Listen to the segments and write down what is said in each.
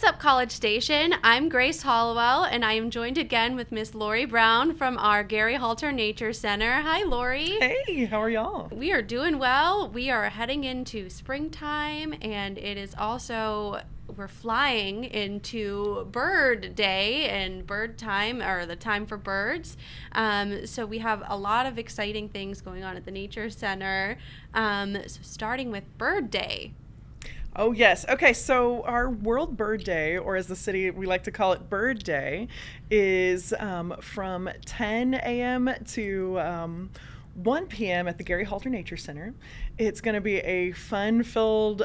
What's up, College Station? I'm Grace Hollowell, and I am joined again with Miss Laurie Brown from our Gary Halter Nature Center. Hi, Laurie. Hey, how are y'all? We are doing well. We are heading into springtime, and it is also, we're flying into Bird Day and bird time, or the time for birds. So we have a lot of exciting things going on at the Nature Center. So starting with Bird Day. Oh, yes. Okay, so our World Bird Day, or as the city, we like to call it Bird Day, is from 10 a.m. to 1 p.m. at the Gary Halter Nature Center. It's going to be a fun-filled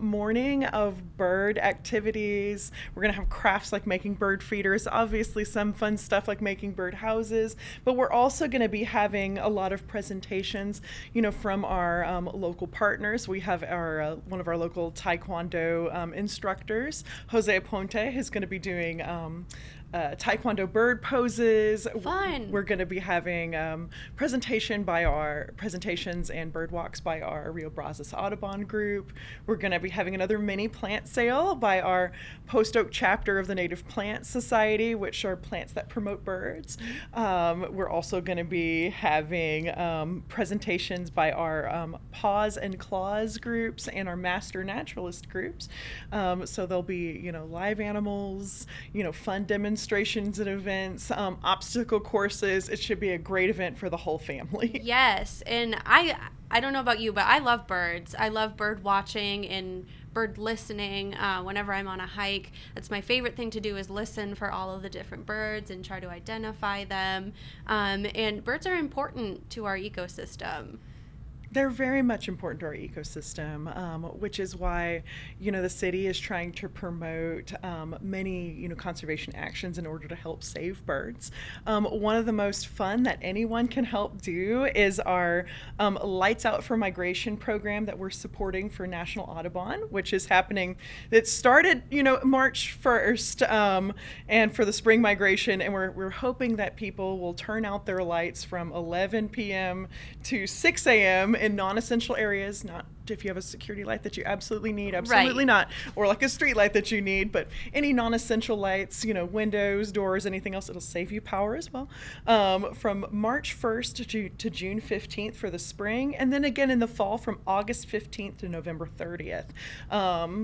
morning of bird activities. We're going to have crafts like making bird feeders, obviously some fun stuff like making bird houses, but we're also going to be having a lot of presentations, from our local partners. We have our one of our local Taekwondo instructors, Jose Ponte, who's going to be doing Taekwondo bird poses. Fun. We're going to be having presentations and bird walks by our Rio Brazos Audubon group. We're going to be having another mini plant sale by our Post Oak chapter of the Native Plant Society, which are plants that promote birds. We're also going to be having presentations by our Paws and Claws groups and our Master Naturalist groups. So there'll be, live animals, fun demonstrations and events, obstacle courses. It should be a great event for the whole family. Yes, and I don't know about you, but I love birds. I love bird watching and bird listening. Whenever I'm on a hike, that's my favorite thing to do, is listen for all of the different birds and try to identify them. And birds are important to our ecosystem. They're very much important to our ecosystem, which is why, the city is trying to promote many, conservation actions in order to help save birds. One of the most fun that anyone can help do is our Lights Out for Migration program that we're supporting for National Audubon, which is happening. It started, March 1st, and for the spring migration, and we're hoping that people will turn out their lights from 11 p.m. to 6 a.m. in non-essential areas, not if you have a security light that you absolutely need, absolutely Right. not, or like a street light that you need, but any non-essential lights, windows, doors, anything else, it'll save you power as well, from March 1st to June 15th for the spring, and then again in the fall from August 15th to November 30th.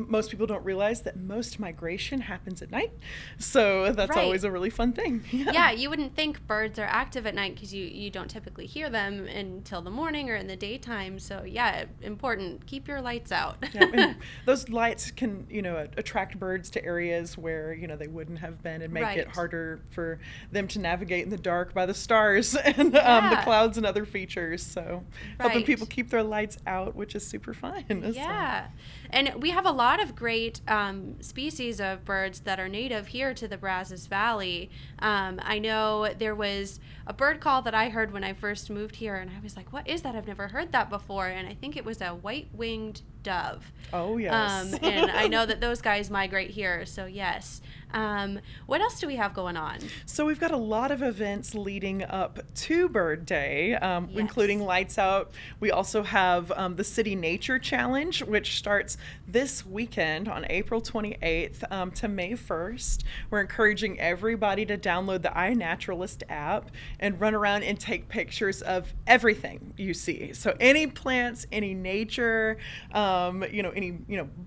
Most people don't realize that most migration happens at night, so that's Right. always a really fun thing. Yeah, you wouldn't think birds are active at night because you don't typically hear them until the morning or in the daytime. So yeah, important. Keep your lights out. Yeah, and those lights can, attract birds to areas where, they wouldn't have been, and make Right. it harder for them to navigate in the dark by the stars and the Yeah. clouds and other features. So helping Right. people keep their lights out, which is super fun. Yeah. And we have a lot of great species of birds that are native here to the Brazos Valley. I know there was a bird call that I heard when I first moved here, and I was like, what is that? I've never heard that before. And I think it was a white-winged dove. Oh, yes. And I know that those guys migrate here, so yes. What else do we have going on? So we've got a lot of events leading up to Bird Day, Yes. including Lights Out. We also have the City Nature Challenge, which starts this weekend on April 28th to May 1st. We're encouraging everybody to download the iNaturalist app and run around and take pictures of everything you see. So any plants, any nature, any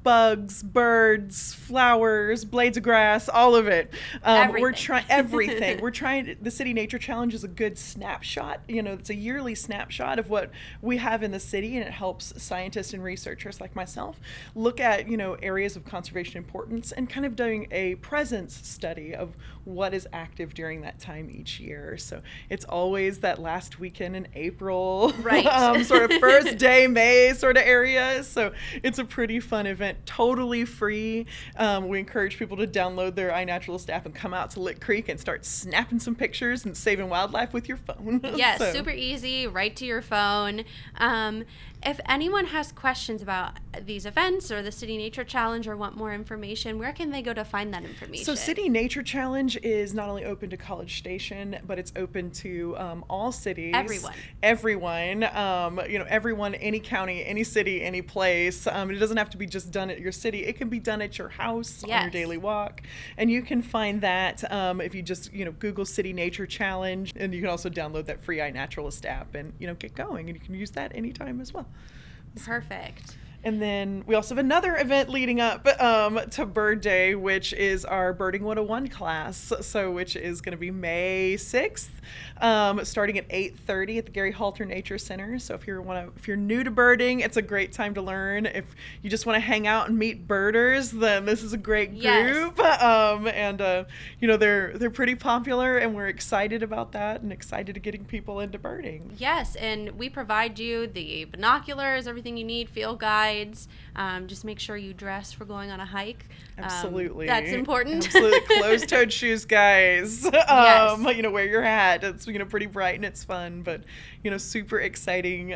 bugs, birds, flowers, blades of grass, all of it. We're trying everything. The City Nature Challenge is a good snapshot. It's a yearly snapshot of what we have in the city, and it helps scientists and researchers like myself look at, areas of conservation importance and kind of doing a presence study of what is active during that time each year. So it's always that last weekend in April, Right. sort of first day May sort of area. So it's a pretty fun event, totally free. We encourage people to download their iNaturalist app and come out to Lick Creek and start snapping some pictures and saving wildlife with your phone. Yes, So. super easy, right to your phone. If anyone has questions about these events or the City Nature Challenge or want more information, where can they go to find that information? So City Nature Challenge is not only open to College Station, but it's open to all cities. Everyone, everyone, any county, any city, any place. It doesn't have to be just done at your city. It can be done at your house on your daily walk. And you can find that if you just, Google City Nature Challenge, and you can also download that free iNaturalist app and, get going, and you can use that anytime as well. Perfect. And then we also have another event leading up to Bird Day, which is our Birding 101 class. Which is going to be May 6th, starting at 8:30 at the Gary Halter Nature Center. So if you're new to birding, it's a great time to learn. If you just want to hang out and meet birders, then this is a great group. Yes. They're pretty popular, and we're excited about that and excited to getting people into birding. Yes, and we provide you the binoculars, everything you need, field guides. Just make sure you dress for going on a hike. Absolutely. That's important. Absolutely. Closed-toed shoes, guys. Yes. Wear your hat. It's, pretty bright and it's fun, but, super exciting,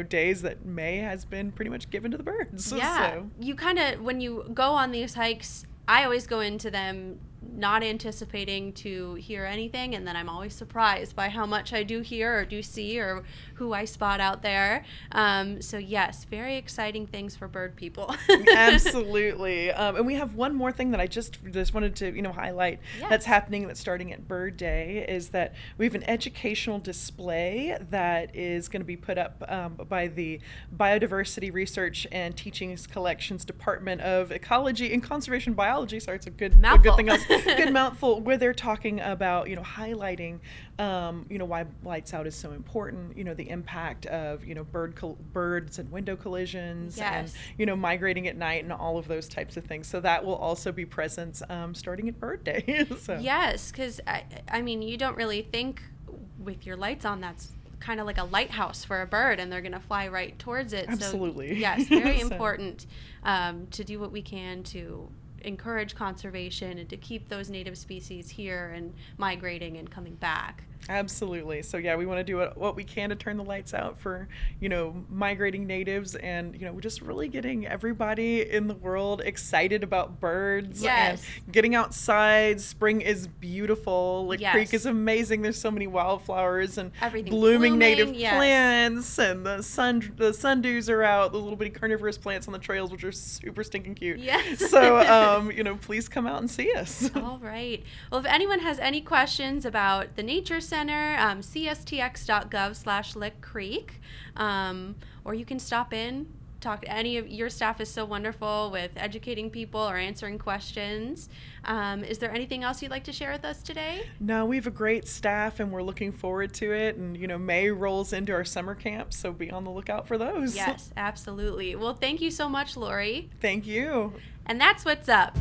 days that May has been pretty much given to the birds. Yeah. So. You kind of, when you go on these hikes, I always go into them not anticipating to hear anything, and then I'm always surprised by how much I do hear or do see or who I spot out there. So yes, very exciting things for bird people. Absolutely. And we have one more thing that I just wanted to highlight. Yes. That's happening, that's starting at Bird Day, is that we have an educational display that is going to be put up by the Biodiversity Research and Teachings Collections Department of Ecology and Conservation Biology. Sorry, it's a good thing else. Good mouthful, where they're talking about, highlighting, why lights out is so important, the impact of, birds and window collisions. Yes. And, migrating at night and all of those types of things. So that will also be present starting at Bird Day. So. Yes, because, you don't really think with your lights on that's kind of like a lighthouse for a bird, and they're going to fly right towards it. Absolutely. So, yes, very important to do what we can to encourage conservation and to keep those native species here and migrating and coming back. Absolutely. So yeah, we want to do what we can to turn the lights out for, migrating natives, and, we're just really getting everybody in the world excited about birds. Yes. And getting outside. Spring is beautiful. Yes. Creek is amazing. There's so many wildflowers and everything blooming native yes. plants, and the sundews are out, the little bitty carnivorous plants on the trails, which are super stinking cute. Yes. So, please come out and see us. All right. Well, if anyone has any questions about the Nature Center, cstx.gov/Lick Creek, or you can stop in, talk to any of your staff is so wonderful with educating people or answering questions. Is there anything else you'd like to share with us today? No, we have a great staff, and we're looking forward to it. And, May rolls into our summer camps, so be on the lookout for those. Yes, absolutely. Well, thank you so much, Laurie. Thank you. And that's what's up.